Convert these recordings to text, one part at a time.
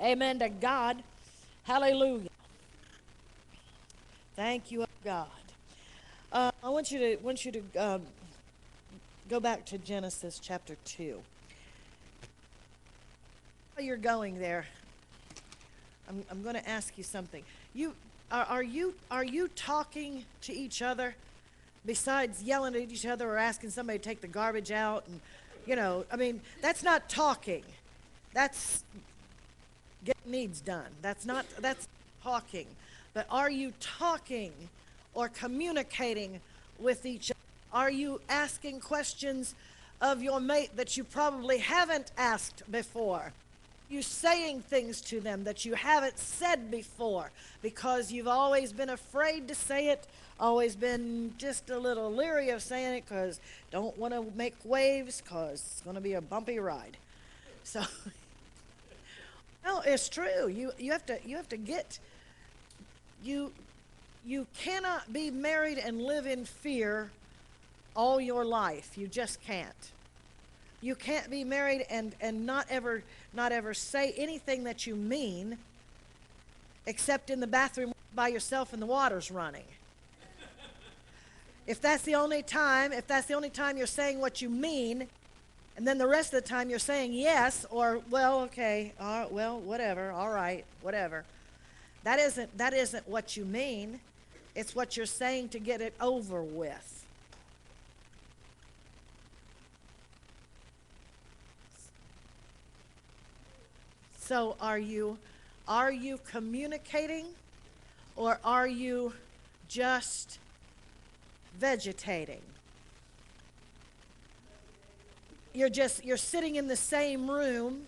Amen to God. Hallelujah. Thank you, God. I want you to go back to Genesis chapter 2. While you're going there, I'm going to ask you something. You are you talking to each other besides yelling at each other or asking somebody to take the garbage out? And I mean, that's not talking. That's getting needs done. That's talking. But are you talking or communicating with each other? Are you asking questions of your mate that you probably haven't asked before? You saying things to them that you haven't said before because you've always been afraid to say it, always been just a little leery of saying it because don't want to make waves because it's going to be a bumpy ride. So, no, it's true. You have to get you you cannot be married and live in fear all your life. You just can't. You can't be married and not ever say anything that you mean except in the bathroom by yourself and the water's running. If that's the only time you're saying what you mean, and then the rest of the time you're saying yes or well, okay, well, whatever, all right, whatever. That isn't what you mean. It's what you're saying to get it over with. So are you communicating or are you just vegetating? You're sitting in the same room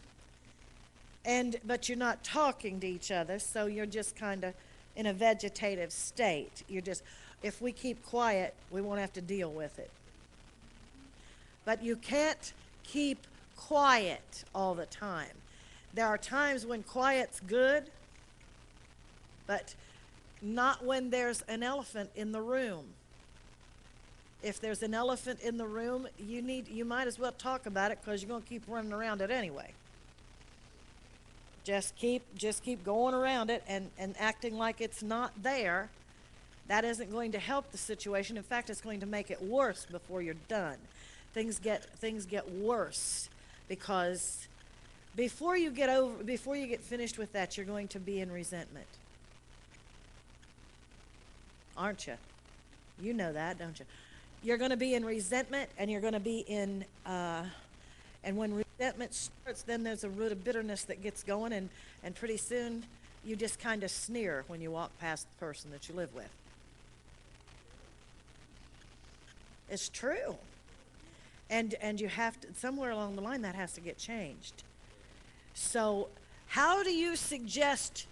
and but you're not talking to each other, so you're just kind of in a vegetative state. You're just if we keep quiet, we won't have to deal with it. But you can't keep quiet all the time. There are times when quiet's good, but not when there's an elephant in the room. If there's an elephant in the room, you might as well talk about it because you're going to keep running around it anyway. Just keep going around it and acting like it's not there. That isn't going to help the situation. In fact, it's going to make it worse before you're done. Things get worse because before you get finished with that, you're going to be in resentment, aren't you? You know that, don't you? You're going to be in resentment, and you're going to be and when resentment starts, then there's a root of bitterness that gets going, and pretty soon you just kind of sneer when you walk past the person that you live with. It's true. And you have to, somewhere along the line, that has to get changed. So, how do you suggest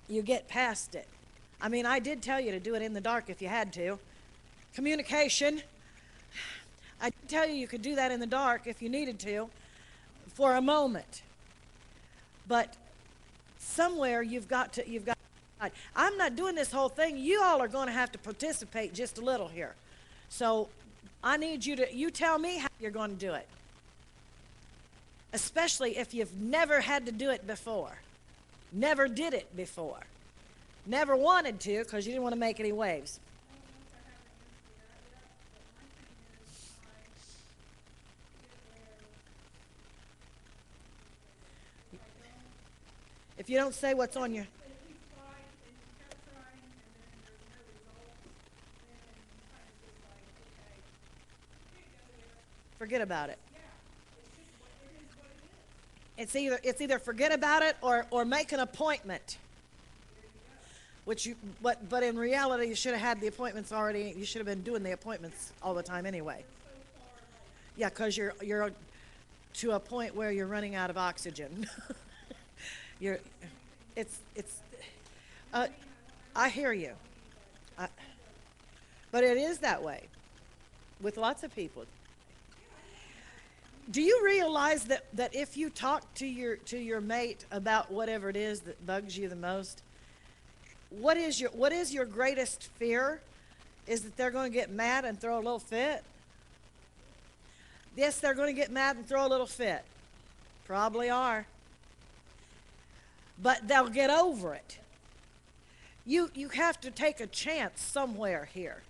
you get past it? I mean, I did tell you to do it in the dark if you had to. Communication. I did tell you could do that in the dark if you needed to for a moment. But somewhere you've got to decide. I'm not doing this whole thing. You all are going to have to participate just a little here. So I need you tell me how you're going to do it. Especially if you've never had to do it before. Never did it before. Never wanted to because you didn't want to make any waves. If you don't say what's on your, forget about it. It's either forget about it or make an appointment. Which but in reality you should have had the appointments already. You should have been doing the appointments all the time anyway. Yeah, because you're to a point where you're running out of oxygen. you're it's uh, I hear you. I, but it is that way with lots of people. Do you realize that if you talk to your mate about whatever it is that bugs you the most, what is your greatest fear? Is that they're going to get mad and throw a little fit? Yes, they're going to get mad and throw a little fit. Probably are. but they'll get over it. You have to take a chance somewhere here.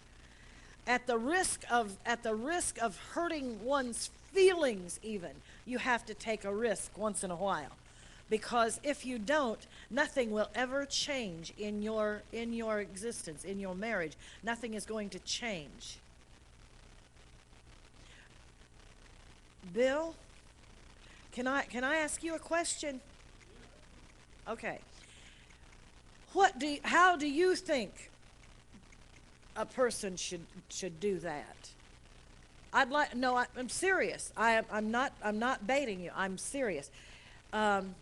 At the risk of hurting one's feelings even, you have to take a risk once in a while. Because if you don't, nothing will ever change in your existence, in your marriage. Nothing is going to change. Bill, can I ask you a question? Okay. How do you think a person should do that? No, I'm serious. I'm not baiting you. I'm serious. Um,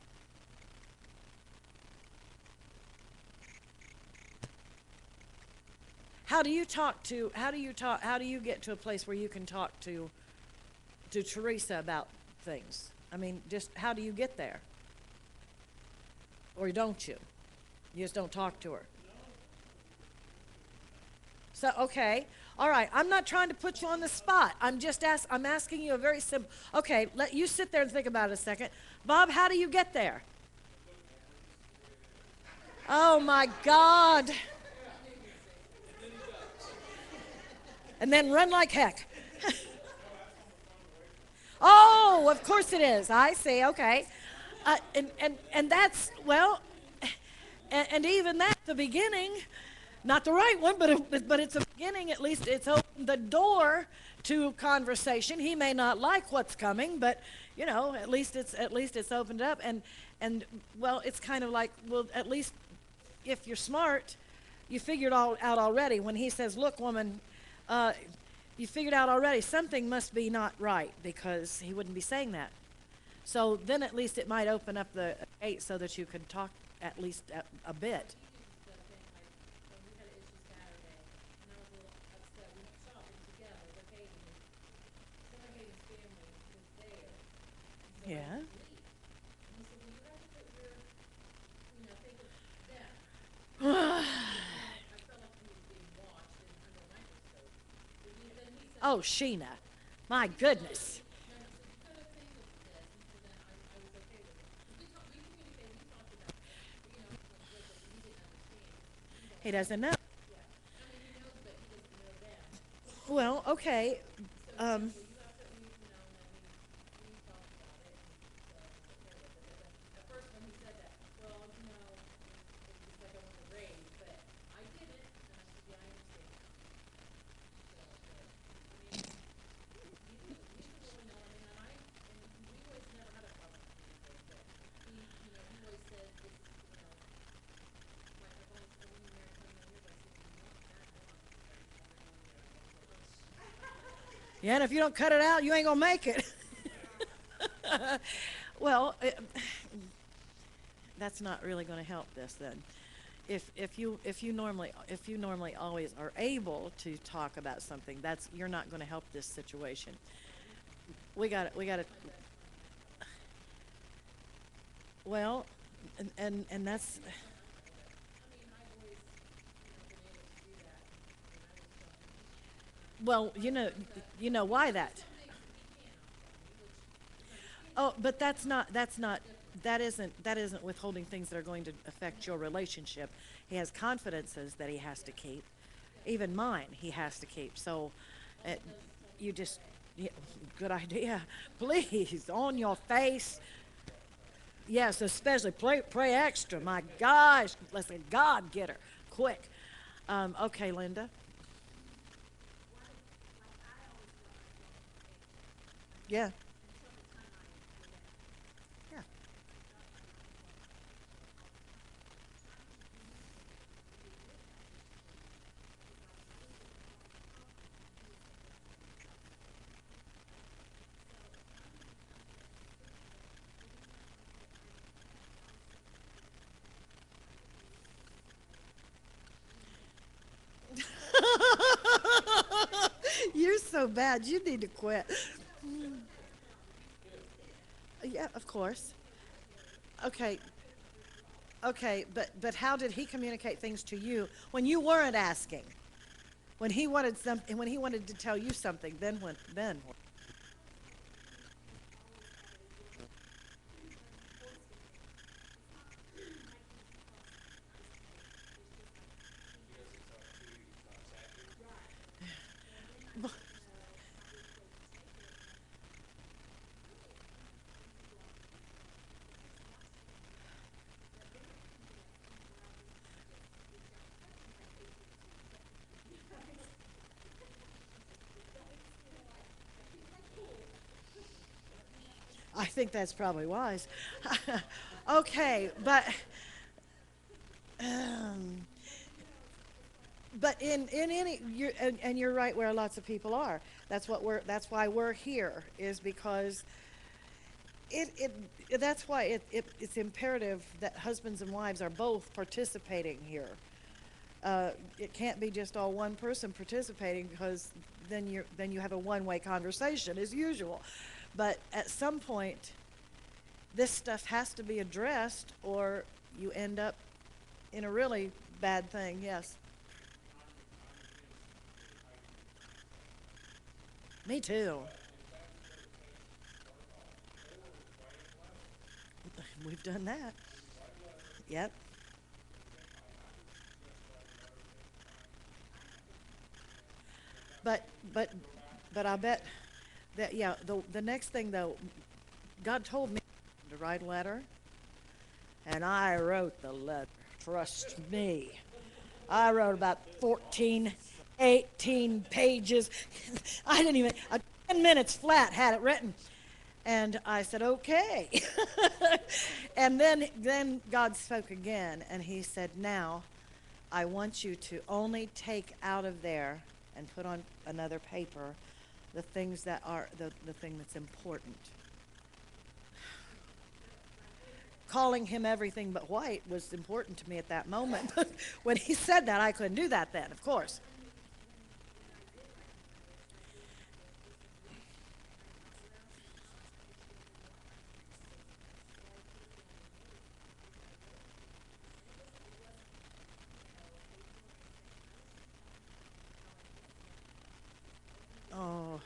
how do you get to a place where you can talk to Teresa about things? I mean, just how do you get there? Or don't you? You just don't talk to her. So, okay. All right. I'm not trying to put you on the spot. I'm asking you a very simple. Okay, let you sit there and think about it a second. Bob, how do you get there? Oh my God. And then run like heck. Oh, of course it is. I see. Okay. And that's, well, and even that's the beginning. Not the right one, but it's a beginning. At least it's opened the door to conversation. He may not like what's coming, but at least it's opened up. And well, it's kind of like, well, at least if you're smart, you figured all out already. When he says, "Look, woman," uh, you figured out already something must be not right, because he wouldn't be saying that. So then at least it might open up the gate so that you could talk at least a bit. Yeah. Oh, Sheena. My goodness. He doesn't know. Well, okay. Um, yeah, and if you don't cut it out, you ain't gonna make it. Well, that's not really going to help this then. If you normally always are able to talk about something, that's you're not going to help this situation. We got to. Well, and that's well, you know why that. Oh, but that isn't withholding things that are going to affect your relationship. He has confidences that he has to keep. Even mine, he has to keep. So, uh, you just, yeah, good idea. Please, on your face. Yes, especially pray extra. My gosh, let's say God get her quick. Okay, Linda. Yeah, yeah. You're so bad. You need to quit. Yeah, of course. Okay, okay, but how did he communicate things to you when you weren't asking? When he wanted to tell you something, then what? think that's probably wise. Okay, um, but in any and you're right where lots of people are. That's why we're here, is because that's why it's imperative that husbands and wives are both participating here. It can't be just all one person participating, because then you have a one-way conversation as usual. But at some point, this stuff has to be addressed, or you end up in a really bad thing. Yes. Me too. We've done that. Yep. But but but I bet that, yeah, the next thing though, God told me to write a letter, and I wrote the letter. Trust me. I wrote about 14, 18 pages. I didn't even, 10 minutes flat had it written. And I said, okay. And then God spoke again, and he said, now I want you to only take out of there and put on another paper the things that are the thing that's important. Calling him everything but white was important to me at that moment. But when he said that, I couldn't do that then, of course. Oh,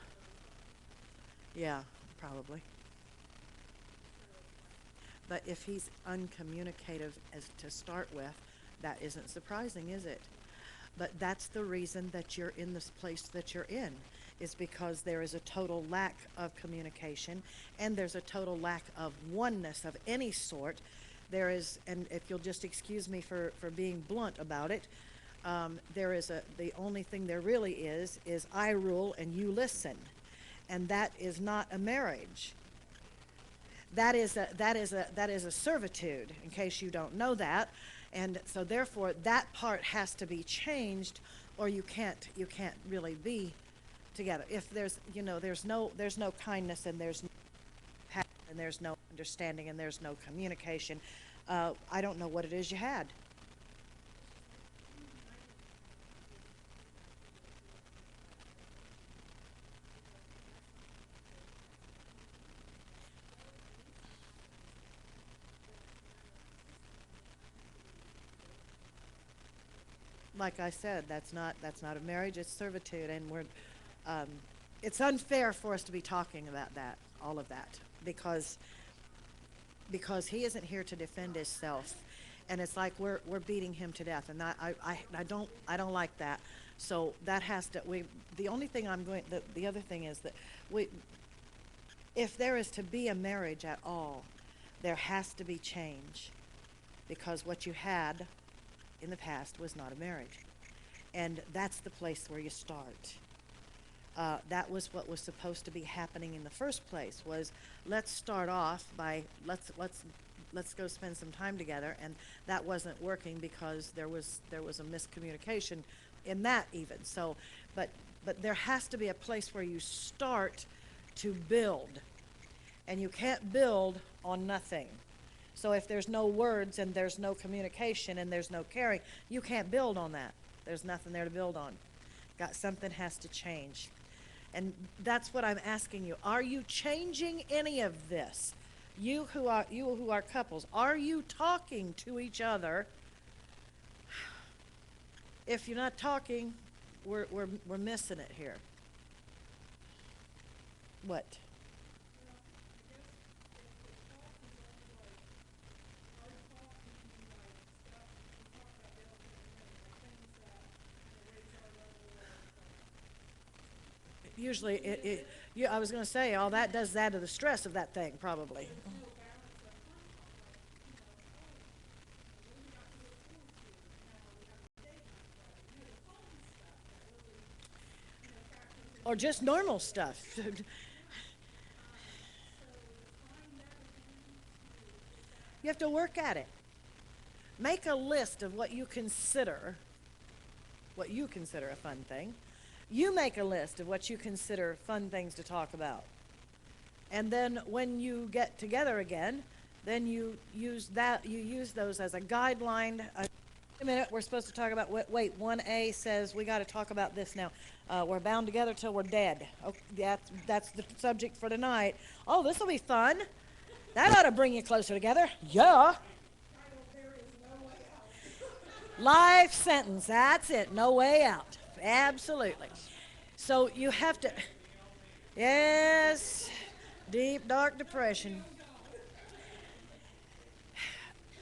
yeah, probably. But if he's uncommunicative as to start with, that isn't surprising, is it? But that's the reason that you're in this place that you're in, is because there is a total lack of communication, and there's a total lack of oneness of any sort. There is, and if you'll just excuse me for being blunt about it, there is the only thing there really is I rule and you listen. And that is not a marriage. That is a servitude, in case you don't know that. And so therefore that part has to be changed, or you can't really be together. If there's no kindness, and there's no passion, and there's no understanding, and there's no communication, I don't know what it is you had. Like I said, that's not a marriage, it's servitude. And um, it's unfair for us to be talking about that, all of that, because he isn't here to defend himself, and it's like we're beating him to death, and I don't like that. So that has to we the only thing I'm going the other thing is that we if there is to be a marriage at all, there has to be change, because what you had in the past was not a marriage. And that's the place where you start. That was what was supposed to be happening in the first place, was let's start off by let's go spend some time together. And that wasn't working, because there was a miscommunication in that even. So but there has to be a place where you start to build, and you can't build on nothing. So if there's no words, and there's no communication, and there's no caring, you can't build on that. There's nothing there to build on. Something has to change. And that's what I'm asking you. Are you changing any of this? You who are couples, are you talking to each other? If you're not talking, we're missing it here. What? Usually, I was going to say, all that does is add to the stress of that thing, probably. Or just normal stuff. have to work at it. Make a list of what you consider a fun thing. You make a list of what you consider fun things to talk about. And then when you get together again, then you use those as a guideline. Wait a minute, we're supposed to talk about, wait, 1A says we got to talk about this now. We're bound together till we're dead. Okay, that's the subject for tonight. Oh, this will be fun. That ought to bring you closer together. Yeah. Life sentence, that's it, no way out. Absolutely. So you have to, yes, deep, dark depression.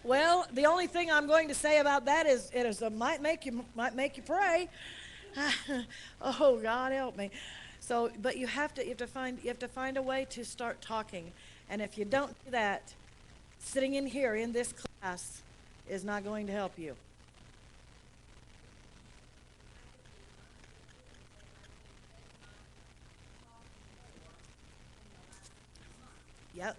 Well, the only thing I'm going to say about that is it might make you pray. Oh, God help me. So, but you have to find a way to start talking. And if you don't do that, sitting in here in this class is not going to help you. Yep.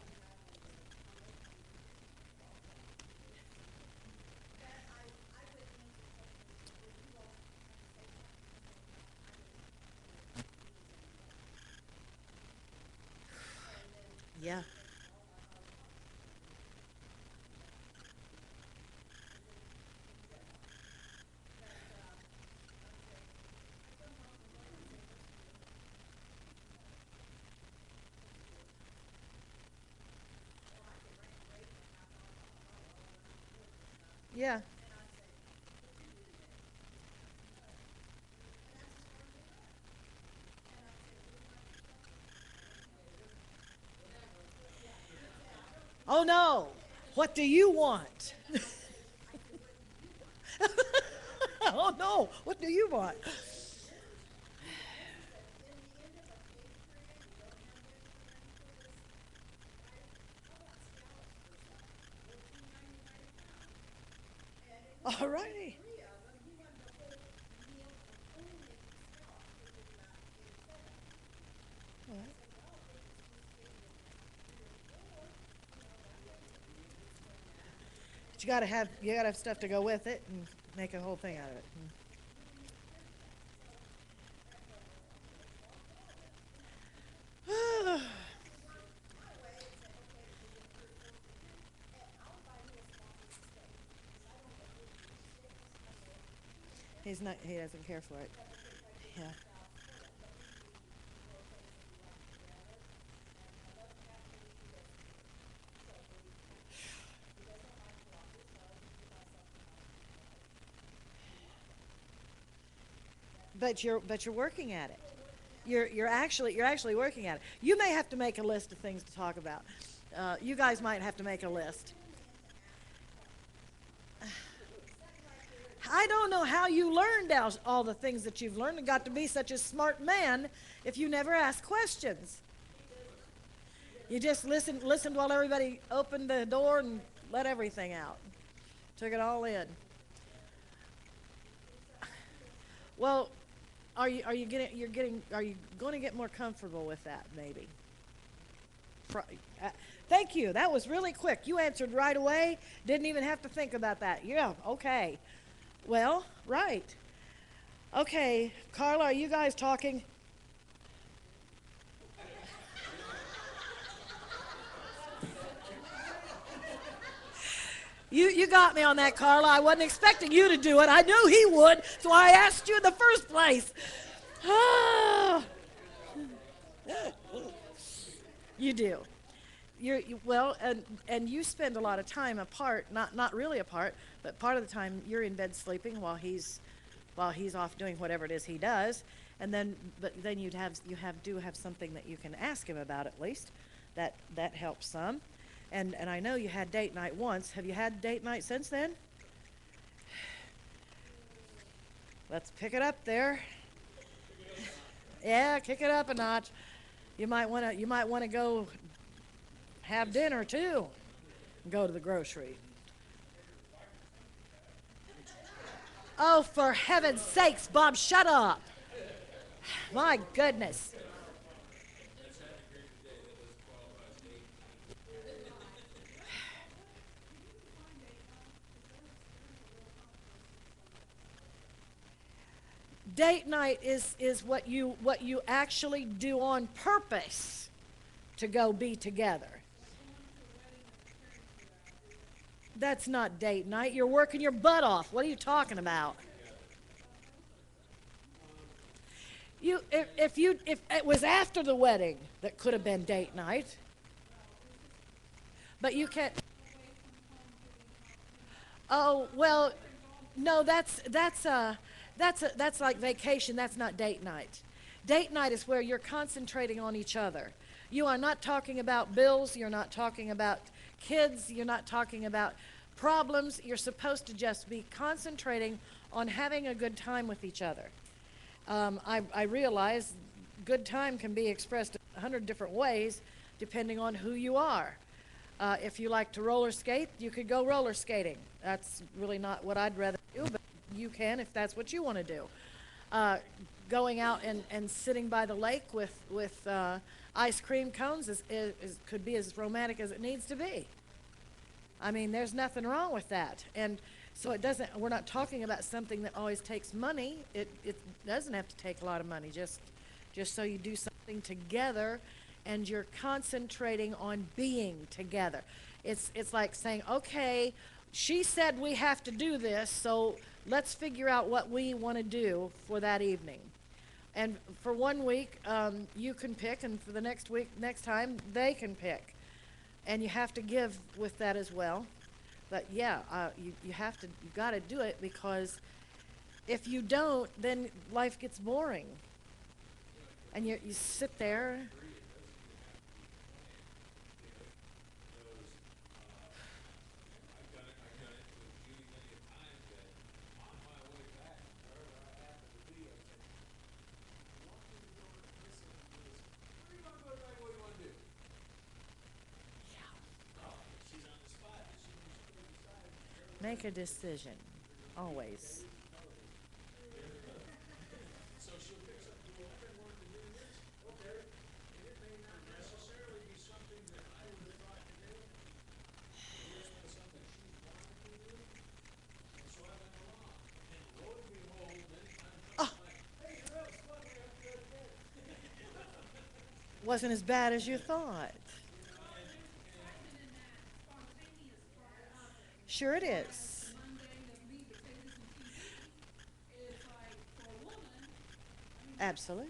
Yeah. Yeah. Oh no. What do you want? Oh no. What do you want? All righty. All right. But you gotta have stuff to go with it and make a whole thing out of it. He doesn't care for it. Yeah. But you're working at it. You're actually working at it. You may have to make a list of things to talk about. You guys might have to make a list. I don't know how you learned all the things that you've learned and got to be such a smart man if you never ask questions. You just listened while everybody opened the door and let everything out. Took it all in. Well, are you going to get more comfortable with that maybe? Pro- Thank you. That was really quick. You answered right away. Didn't even have to think about that. Yeah, okay. Well, right. Okay, Carla, are you guys talking? You got me on that, Carla. I wasn't expecting you to do it. I knew he would, so I asked you in the first place. Ah. You do. Well, and you spend a lot of time apart, not really apart, but part of the time you're in bed sleeping while he's off doing whatever it is he does, and then you do have something that you can ask him about at least. That helps some. And I know you had date night once. Have you had date night since then? Let's pick it up there. Yeah, kick it up a notch. You might want to go have dinner too. Go to the grocery. Oh, for heaven's sakes, Bob, shut up. My goodness. Date night is what you actually do on purpose to go be together. That's not date night. You're working your butt off. What are you talking about? If it was after the wedding, that could have been date night. But you can't. Oh well, no. That's like vacation. That's not date night. Date night is where you're concentrating on each other. You are not talking about bills. You're not talking about kids. You're not talking about problems. You're supposed to just be concentrating on having a good time with each other. I realize good time can be expressed 100 different ways depending on who you are. If you like to roller skate, you could go roller skating. That's really not what I'd rather do, but you can if that's what you want to do. Going out and sitting by the lake with ice cream cones could be as romantic as it needs to be. I mean, there's nothing wrong with that. And so we're not talking about something that always takes money. It doesn't have to take a lot of money, just so you do something together and you're concentrating on being together. It's like saying, okay, she said we have to do this, so let's figure out what we want to do for that evening. And for one week, you can pick, and for the next time, they can pick. And you have to give with that as well. But yeah, you got to do it, because if you don't, then life gets boring. And you sit there. Make a decision, always. Oh, wasn't as bad as you thought. Sure it is. Absolutely.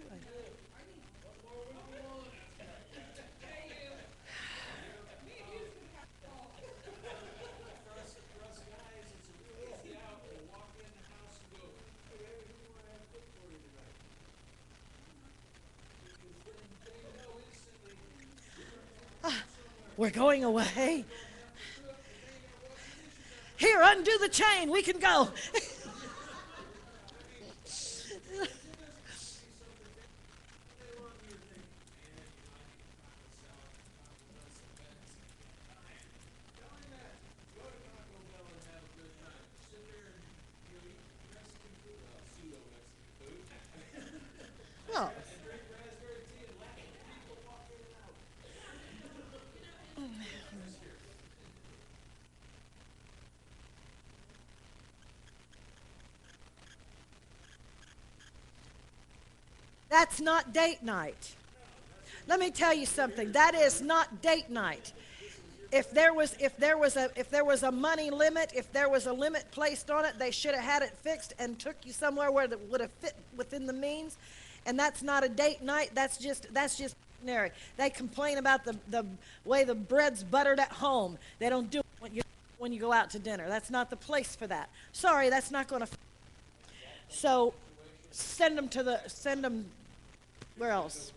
We're going away. Here, undo the chain. We can go. Well, that's not date night. Let me tell you something. That is not date night. If there was a money limit, if there was a limit placed on it, they should have had it fixed and took you somewhere where it would have fit within the means. And that's not a date night. That's just ordinary. They complain about the way the bread's buttered at home. They don't do it when you go out to dinner. That's not the place for that. Sorry, that's not going to. So send them where else?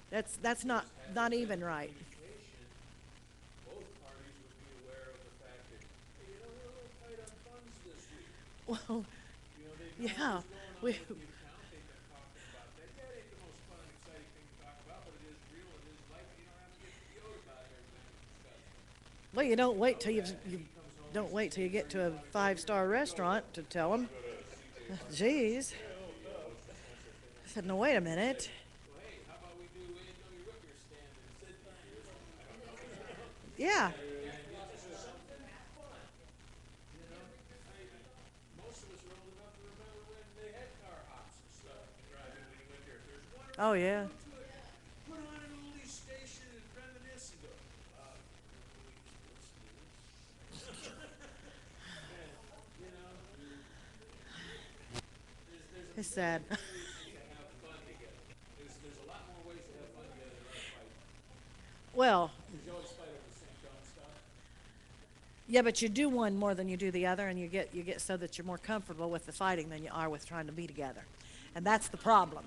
That's not even right. Well, yeah, we. Well, you don't wait till you get to a five-star restaurant to tell them. Geez, I said, no, wait a minute. Yeah. Oh, yeah. Put on an oldie station and reminisce and go, wow, remember we used to listen to this? And, you know, there's a It's million sad. ways to have fun together. There's a lot more ways to have fun together than are fight. Well, Because you always fight over the same dumb stuff. yeah, but you do one more than you do the other, and you get so that you're more comfortable with the fighting than you are with trying to be together. And that's the problem.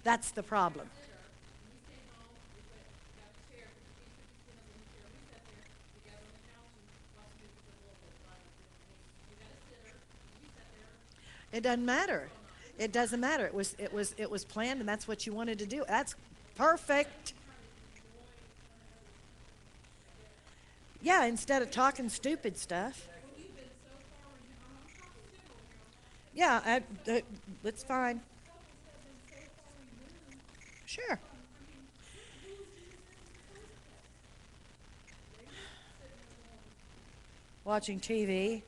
That's the problem. It doesn't matter. It doesn't matter. It was planned, and that's what you wanted to do. That's perfect. Yeah, instead of talking stupid stuff. Yeah, it's fine. Sure. Watching TV.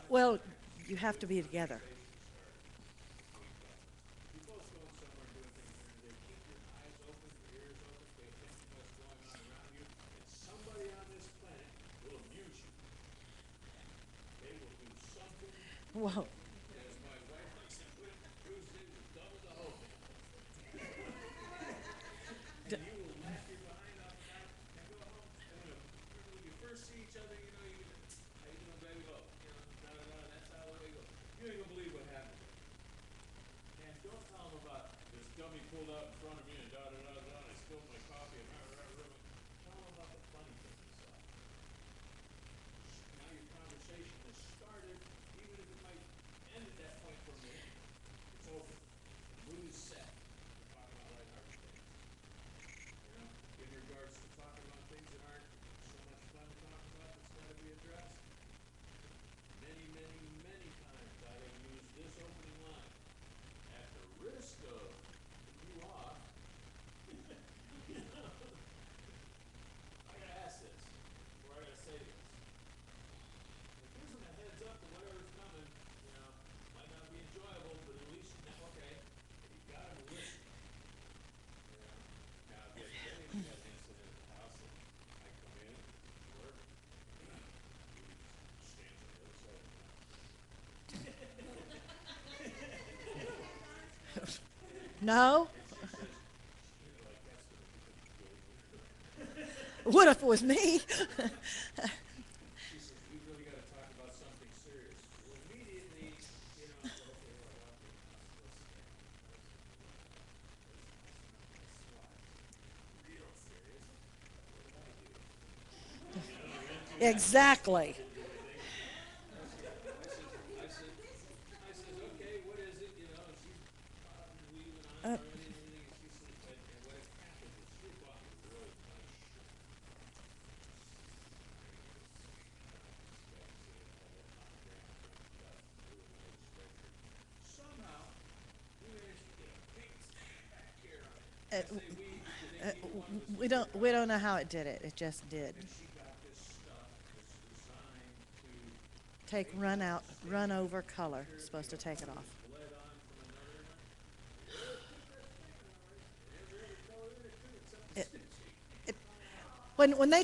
Well, you have to be together. You're both going somewhere and doing things here and there. Keep your eyes open, your ears open, pay attention to what's going on around you, and somebody on this planet will amuse you. They will do something, Whoa. as my wife likes to put it, do things as dumb as a hoe. And you will laugh your behind off about it and go home. And when you first see each other, you know, you can, how you doing, baby? Oh, you know, da da da, that's how they go. You ain't gonna believe what happened. And don't tell them about this dummy pulled out in front of me and da da da da, and I spilled my coffee and rah rah rah. Tell them about the funny things you saw. Now your conversation has started, even if it might end at that point for a minute. It's over. The mood is set. We're talking about lighthearted things. You know, in regards to talking about things that aren't so much fun to talk about that's got to be addressed. Many, many, many times I have used this opening line at the risk of putting you off. You know, I gotta ask this, or I gotta say this. It gives them a heads up to whatever's coming, you know, might not be enjoyable, but at least you know, okay, you got them listening. You know, now the other day we had an incident at the house, and I come in, work, he stands on the other side of the house. No? And she says, you know, like that's gonna be really weird. What if it was me? She says, we really gotta talk about something serious. Well, immediately, you know, I go, okay, well, let's real serious. What did I do? Exactly. I says, okay, what is it? You know, and she's weaving on Uh, her and everything, and she says, and what had happened is she had bought me a really nice shirt. Somehow, we managed to get a big back here on it. uh, I say we, because they uh, came along this we don't we don't know how it did it. It just did. and she got this stuff that's designed to Take run out, run over color. Supposed to take it off. bled on from another one. They really put that thing on, right? And there's every color in it too, except the It, stitching. it, when they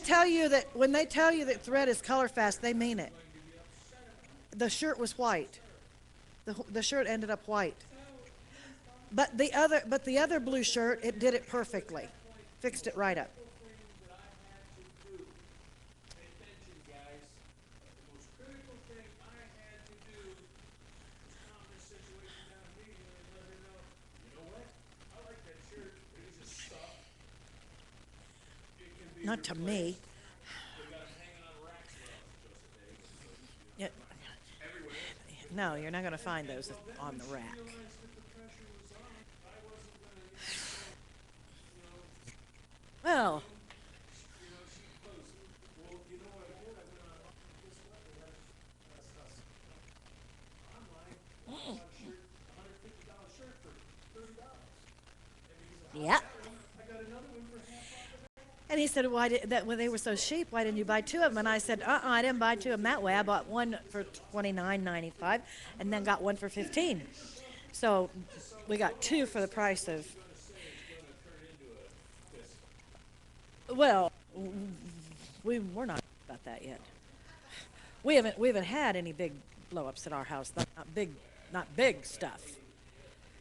tell you that thread is color fast, they mean it. Going to be upset about it. The shirt was white. The shirt ended up white. But the other blue shirt, it did it perfectly. Fixed it right up. Thing that I had to do, pay attention, guys. The most critical thing I had to do was calm this situation down immediately and let her know, you know what? I like that shirt, but it's just stuff. It can be Not to me. replaced. They got them hanging on racks. Well, Joseph Hagan, so, Yeah, everywhere. no, you're not going to find those on the rack. Realized that the pressure was on. I wasn't gonna, you know, Well, Yeah. And he said, why did that when they were so cheap, why didn't you buy two of them? And I said, I didn't buy two of them that way. I bought one for $29.95 and then got one for 15. So we got two for the price of, well, we're not about that yet. We haven't had any big blow ups at our house. Not big stuff.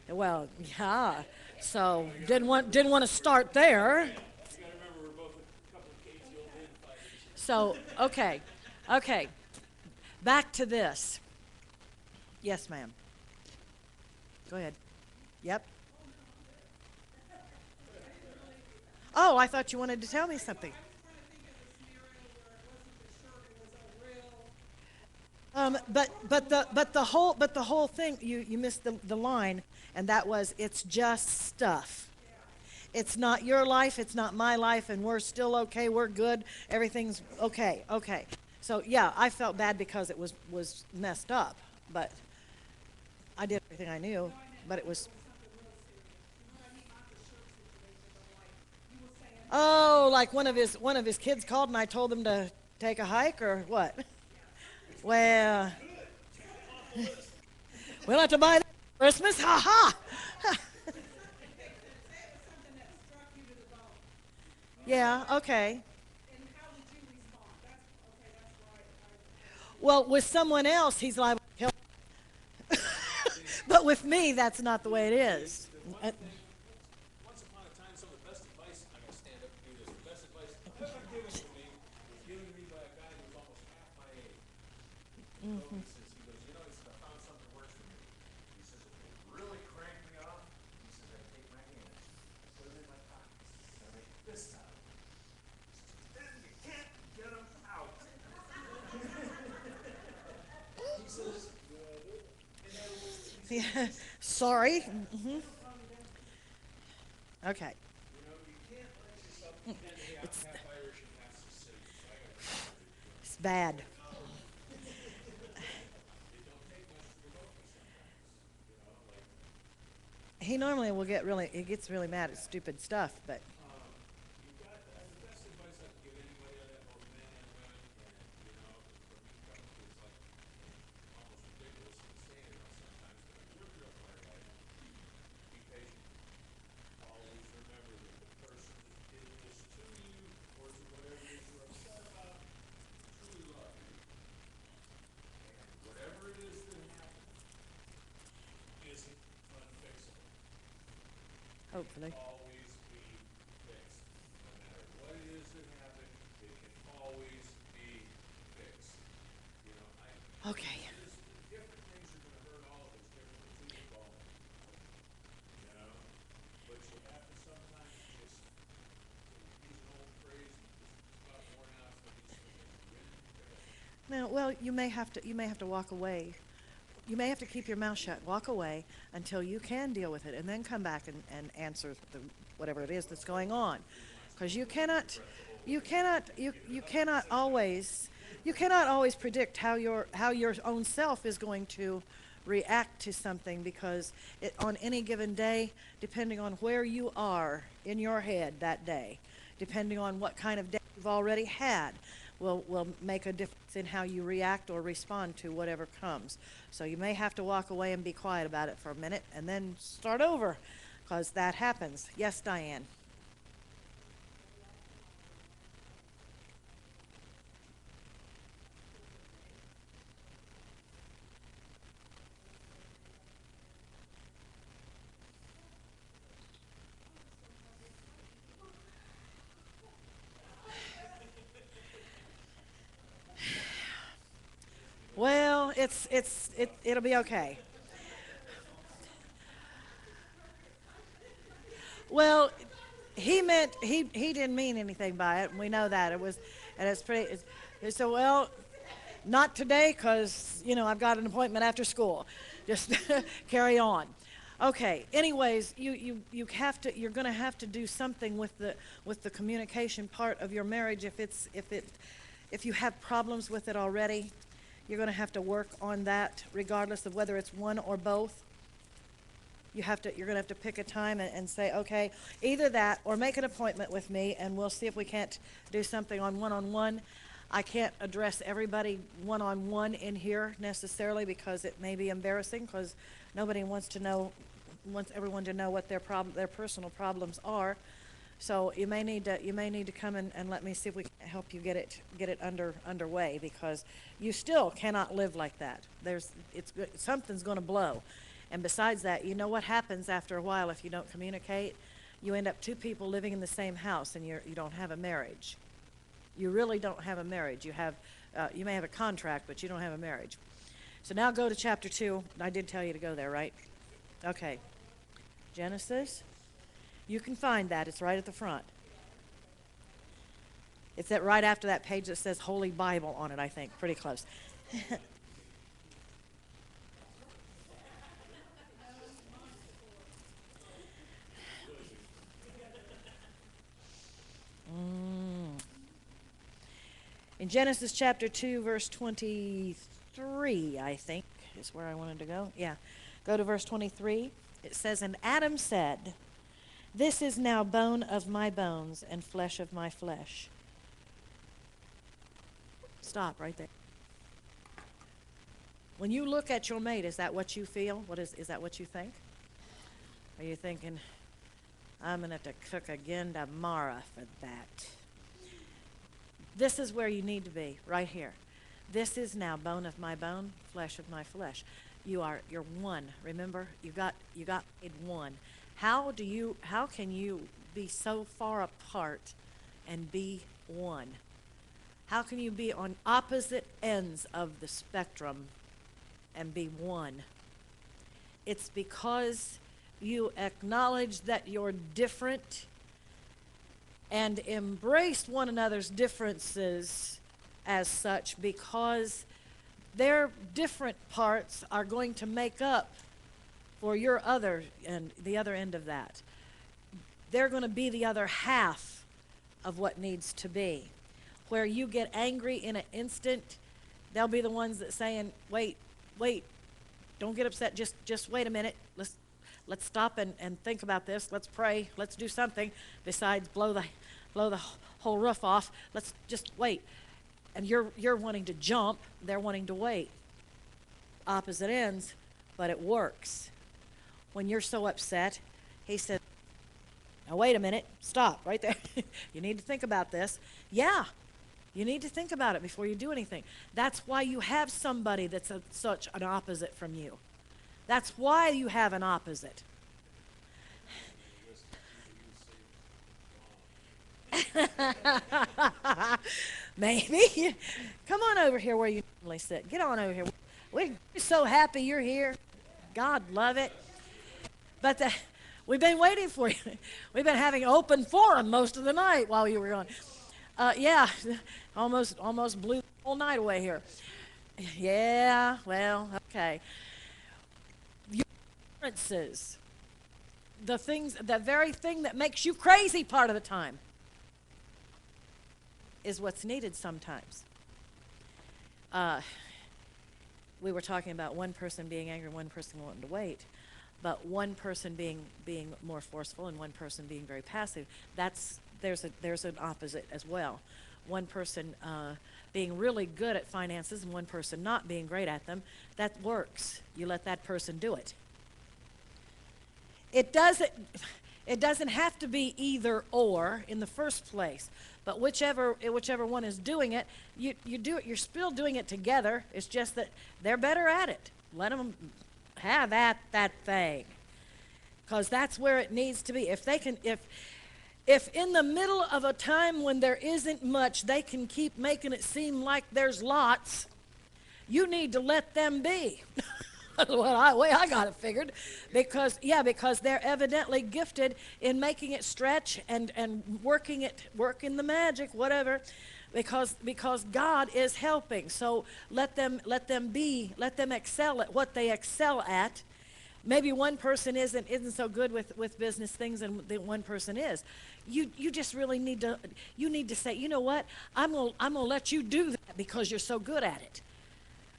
Well, yeah. So didn't want to start there. So okay. Back to this. Yes, ma'am. Go ahead. Yep. Oh, I thought you wanted to tell me something. But the whole thing, you missed the line, and that was, it's just stuff. It's not your life, it's not my life, and we're still okay, we're good, everything's okay, okay. So yeah, I felt bad because it was messed up, but I did everything I knew, but it was. Oh, like one of his kids called and I told them to take a hike or what? Well, we'll have to buy that for Christmas. Ha ha. Yeah, okay. Well, with someone else, he's liable to kill. But with me, that's not the way it is. Once upon a time, some of the best advice, I'm gonna stand up and do this, the best advice ever given to me was given to me by a guy who was almost half my age. He says, I found something that works for me. He says, if it really crank me off, he says, I take my hands, I put them in my pockets, and I make this sound. Then you can't get them out. He says, Yeah, sorry. Okay. you can't let yourself pretend to be half Irish and half Sicilian. It's bad. He normally he gets really mad at stupid stuff, but That's the best advice I can give anybody on that, both men and women, and, for me, it's like almost ridiculous to say it sometimes, but if you're real hard at it, be patient. Always remember that the person that did this to you, or to whatever it is you're upset about, truly love you. And whatever it is that happened isn't unfixable. hopefully. Always be fixed. No matter what it is that happened, it can always be fixed. Okay. Different things are gonna hurt all of us differently too, Paul. But you have to sometimes just, use an old phrase, just about worn out, so these things, Now, well, you may have to walk away. You may have to keep your mouth shut, walk away until you can deal with it, and then come back and answer whatever it is that's going on. Because you cannot always predict how your own self is going to react to something, because on any given day, depending on where you are in your head that day, depending on what kind of day you've already had, will make a difference in how you react or respond to whatever comes. So you may have to walk away and be quiet about it for a minute and then start over, because that happens. Yes, Diane? Well, it'll be okay. Well, he didn't mean anything by it, and we know that. And it's pretty. So, well, not today, 'cause I've got an appointment after school. Just carry on. Okay. Anyways, you're going to have to do something with the communication part of your marriage. If you have problems with it already, you're going to have to work on that, regardless of whether it's one or both. you're gonna have to pick a time and say, okay, either that or make an appointment with me and we'll see if we can't do something on one-on-one. I can't address everybody one-on-one in here necessarily because it may be embarrassing, because nobody wants everyone to know what their personal problems are. So you may need to come and let me see if we can help you get it underway, because you still cannot live like that. Something's gonna blow. And besides that, you know what happens after a while if you don't communicate? You end up two people living in the same house and you don't have a marriage. You really don't have a marriage. You may have a contract, but you don't have a marriage. So now go to chapter 2. I did tell you to go there, right? Okay. Genesis. You can find that. It's right at the front. It's right after that page that says Holy Bible on it, I think. Pretty close. In Genesis chapter 2, verse 23, I think, is where I wanted to go. Yeah. Go to verse 23. It says, "And Adam said, 'This is now bone of my bones and flesh of my flesh.'" Stop right there. When you look at your mate, is that what you feel? Is that what you think? Are you thinking, I'm going to have to cook again tomorrow for that? This is where you need to be, right here. This is now bone of my bone, flesh of my flesh. You're one. Remember, you got made one. How can you be so far apart and be one? How can you be on opposite ends of the spectrum and be one? It's because you acknowledge that you're different and embrace one another's differences as such, because their different parts are going to make up for your other and the other end of that. They're going to be the other half of what needs to be. Where you get angry in an instant, they'll be the ones that saying, wait, don't get upset, just wait a minute, let's stop and think about this, let's pray, let's do something besides blow the whole roof off, let's just wait. And you're wanting to jump, they're wanting to wait. Opposite ends, but it works. When you're so upset, he said, now wait a minute, stop right there. You need to think about this. Yeah, you need to think about it before you do anything. That's why you have somebody that's such an opposite from you. That's why you have an opposite. Maybe. Come on over here where you normally sit. Get on over here. We're so happy you're here. God love it. But we've been waiting for you. We've been having open forum most of the night while you were gone. Yeah, almost blew the whole night away here. Yeah, well, okay. Your differences, the very thing that makes you crazy part of the time, is what's needed sometimes. We were talking about one person being angry, one person wanting to wait, but one person being more forceful and one person being very passive. There's an opposite as well. One person being really good at finances and one person not being great at them. That works. You let that person do it. It doesn't have to be either or in the first place, but whichever one is doing it, you do it. You're still doing it together. It's just that they're better at it. Let them have at that thing, because that's where it needs to be. If in the middle of a time when there isn't much, they can keep making it seem like there's lots, you need to let them be. That's the way I got it figured, because they're evidently gifted in making it stretch and working the magic, whatever, because God is helping. So let them excel at what they excel at. Maybe one person isn't so good with business things, and the one person is. You just really need to say, you know what? I'm gonna let you do that because you're so good at it.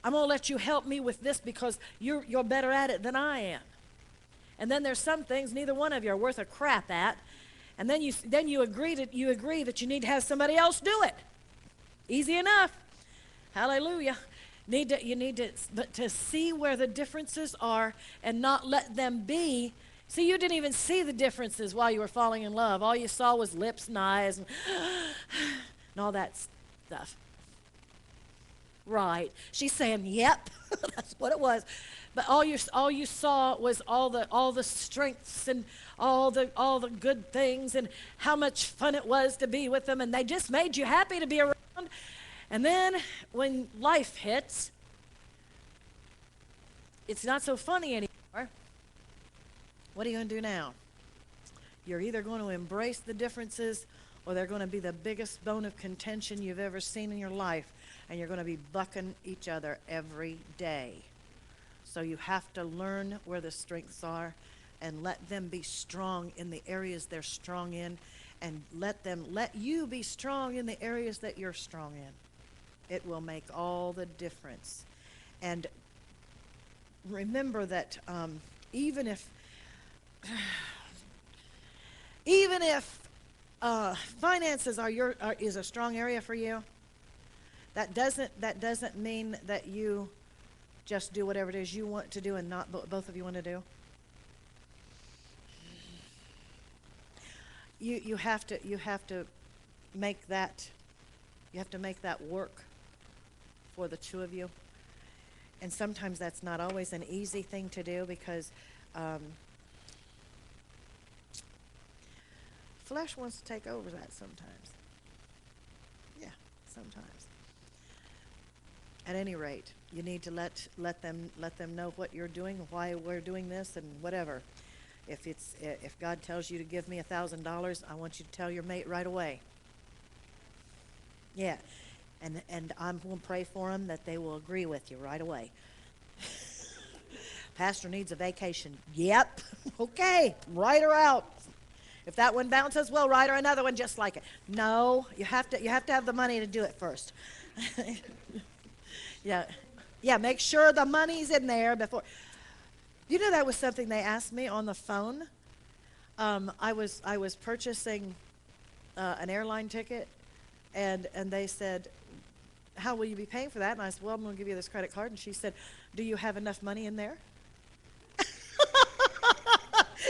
I'm going to let you help me with this because you're better at it than I am. And then there's some things neither one of you are worth a crap at. And then you agree that you need to have somebody else do it. Easy enough. Hallelujah. You need to see where the differences are and not let them be. See, you didn't even see the differences while you were falling in love. All you saw was lips and eyes and all that stuff. Right. She's saying, "Yep." That's what it was. But all you saw was all the strengths and all the good things and how much fun it was to be with them, and they just made you happy to be around. And then when life hits, it's not so funny anymore. What are you going to do now? You're either going to embrace the differences or they're going to be the biggest bone of contention you've ever seen in your life, and you're going to be bucking each other every day. So you have to learn where the strengths are and let them be strong in the areas they're strong in, and let you be strong in the areas that you're strong in. It will make all the difference. And remember that even if finances is a strong area for you, that doesn't mean that you just do whatever it is you want to do and not both of you want to do. You have to make that work for the two of you. And sometimes that's not always an easy thing to do, because flesh wants to take over that sometimes. Yeah, sometimes. At any rate, you need to let them know what you're doing, why we're doing this, and whatever. If God tells you to give me $1,000, I want you to tell your mate right away. Yeah, and I'm going to pray for them that they will agree with you right away. Pastor needs a vacation. Yep. Okay, write her out. If that one bounces, well, write her another one just like it. No, you have to have the money to do it first. Yeah, make sure the money's in there before. You know, that was something they asked me on the phone. I was purchasing an airline ticket, and they said, "How will you be paying for that?" And I said, "Well, I'm going to give you this credit card." And she said, "Do you have enough money in there?"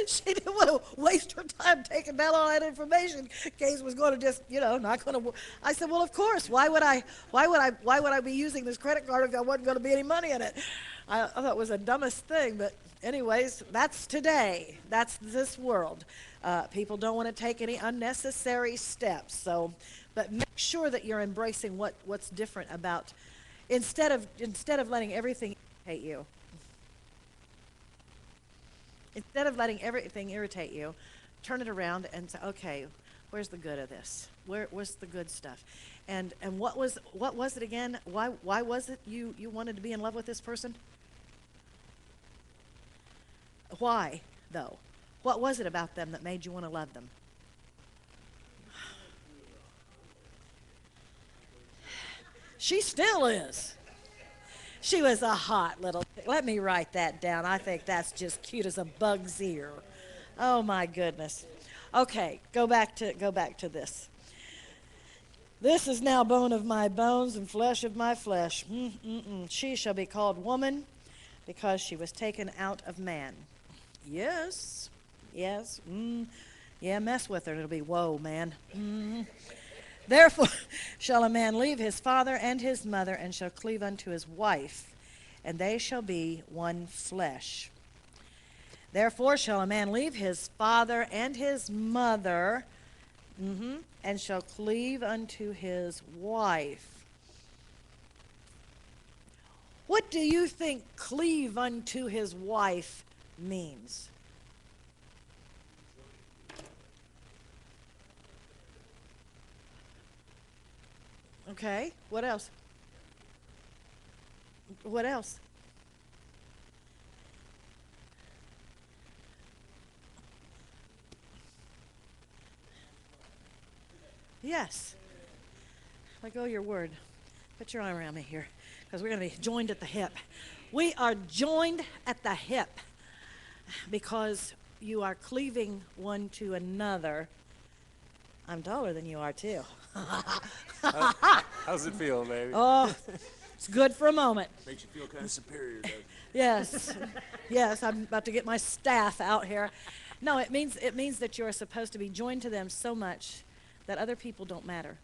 She didn't want to waste her time taking down all that information in case it was going to just, not going to. I said, "Well, of course. Why would I be using this credit card if there wasn't going to be any money in it?" I thought it was the dumbest thing, but anyways, that's today. That's this world. People don't want to take any unnecessary steps. But make sure that you're embracing what's different about, instead of letting everything irritate you. Instead of letting everything irritate you, turn it around and say, "Okay, where's the good of this? Where's the good stuff?" And what was it again? Why was it you wanted to be in love with this person? Why, though? What was it about them that made you want to love them? She still is. She was a hot little thing. Let me write that down. I think that's just cute as a bug's ear. Oh my goodness. Okay, go back to this. This is now bone of my bones and flesh of my flesh. She shall be called woman, because she was taken out of man. Yes. Yeah, mess with her and it'll be, whoa, man. Therefore shall a man leave his father and his mother, and shall cleave unto his wife, and they shall be one flesh. Therefore shall a man leave his father and his mother, and shall cleave unto his wife. What do you think cleave unto his wife means? Okay, what else? What else? Yes. Let go of your word. Put your arm around me here, because we're going to be joined at the hip. We are joined at the hip. because you are cleaving one to another. I'm taller than you are, too. How's it feel, baby? Oh, it's good for a moment. Makes you feel kind of superior, doesn't it? Yes, yes, I'm about to get my staff out here. No, it means that you're supposed to be joined to them so much that other people don't matter.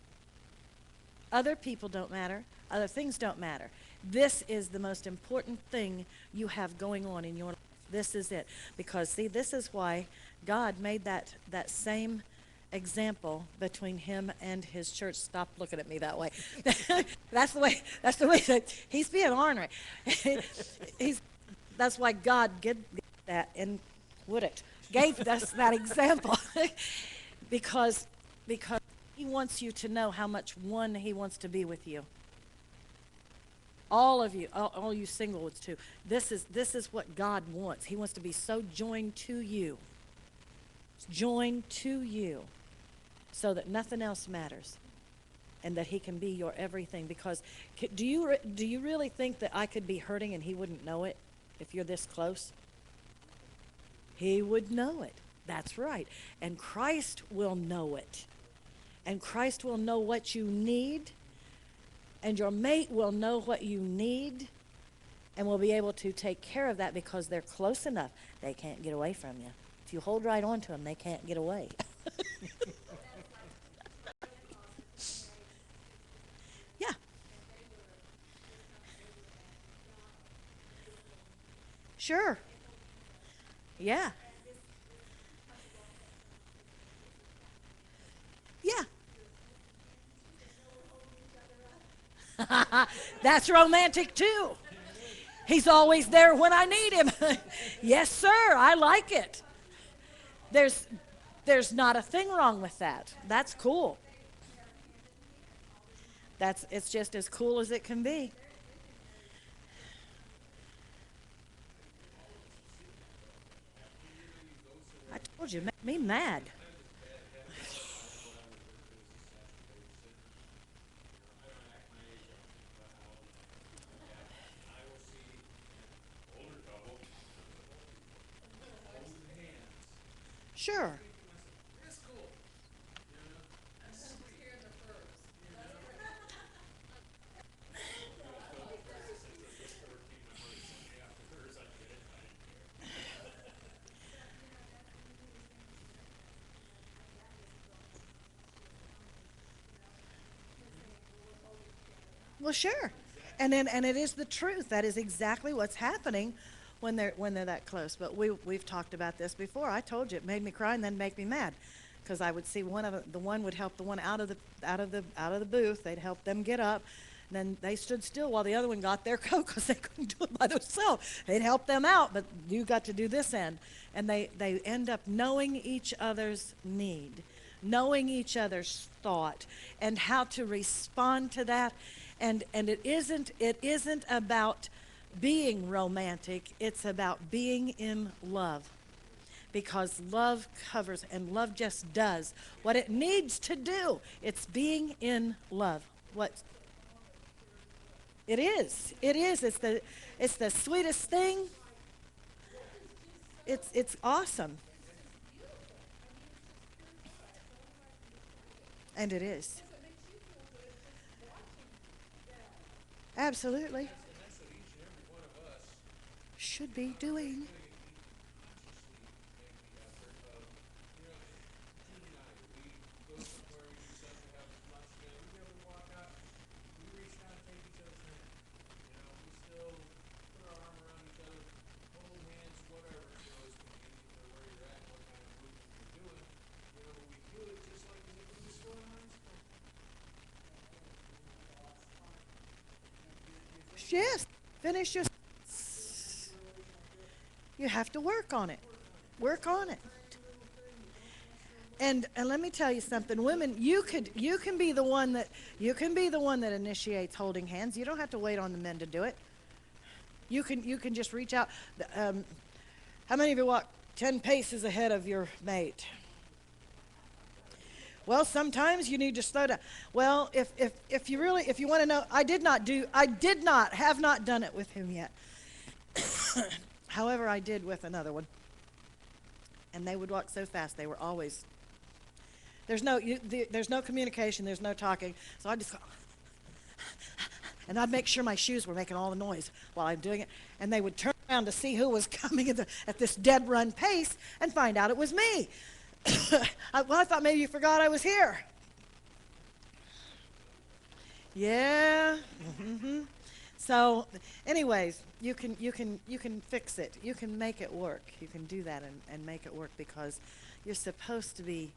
Other people don't matter. Other things don't matter. This is the most important thing you have going on in your life. This is it. Because, see, this is why God made that same example between him and his church. Stop looking at me that way. That's the way that he's being ornery. That's why God gave that and gave us that example. because he wants you to know how much one he wants to be with you. All of you, all you single ones too. This is what God wants. He wants to be so joined to you. Joined to you. So that nothing else matters. And that he can be your everything. Because do you really think that I could be hurting and he wouldn't know it if you're this close? He would know it. That's right. And Christ will know it. And Christ will know what you need. And your mate will know what you need. And will be able to take care of that because they're close enough. They can't get away from you. If you hold right on to them, they can't get away. Yeah. Sure. Yeah. Yeah. That's romantic too. He's always there when I need him. Yes, sir. I like it. There's not a thing wrong with that. That's cool. It's just as cool as it can be. I told you, make me mad. Sure. Well, sure. And it is the truth. That is exactly what's happening when they're that close. But we've talked about this before. I told you it made me cry and then make me mad, because I would see the one would help the one out of the booth. They'd help them get up. And then they stood still while the other one got their coat because they couldn't do it by themselves. They'd help them out, but you got to do this end. And they end up knowing each other's need, knowing each other's thought, and how to respond to that. And it isn't about being romantic. It's about being in love. Because love covers, and love just does what it needs to do. It's being in love. What? It is. It is. It's the sweetest thing. It's awesome. And it is. Absolutely. Should be doing. Yes, finish your. You have to work on it. Work on it. And let me tell you something, women, you can be the one that initiates holding hands. You don't have to wait on the men to do it. You can just reach out. How many of you walk 10 paces ahead of your mate? Well, sometimes you need to slow down. Well, if you want to know, I have not done it with him yet. However, I did with another one. and they would walk so fast. They were always, there's no communication, there's no talking. So I'd just go, and I'd make sure my shoes were making all the noise while I'm doing it. And they would turn around to see who was coming at this dead run pace and find out it was me. I thought maybe you forgot I was here. Yeah. Mm-hmm. So, anyways, you can fix it. You can make it work. You can do that and make it work, because you're supposed to be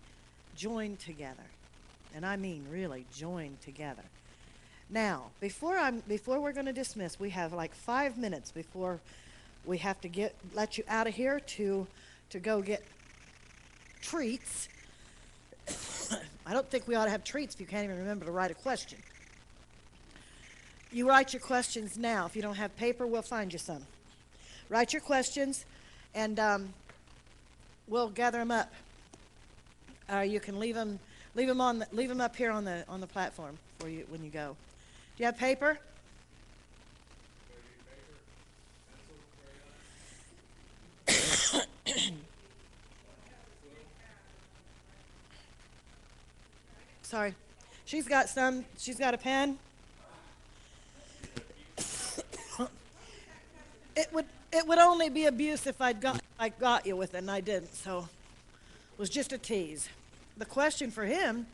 joined together. And I mean really joined together. Now, before we're going to dismiss, we have like 5 minutes before we have to let you out of here to go get treats. I don't think we ought to have treats if you can't even remember to write a question. You write your questions now. If you don't have paper, we'll find you some. Write your questions, and we'll gather them up. You can leave them up here on the platform for you when you go. Do you have paper? Sorry. She's got some. She's got a pen. It would only be abuse if I got you with it, and I didn't. So it was just a tease. The question for him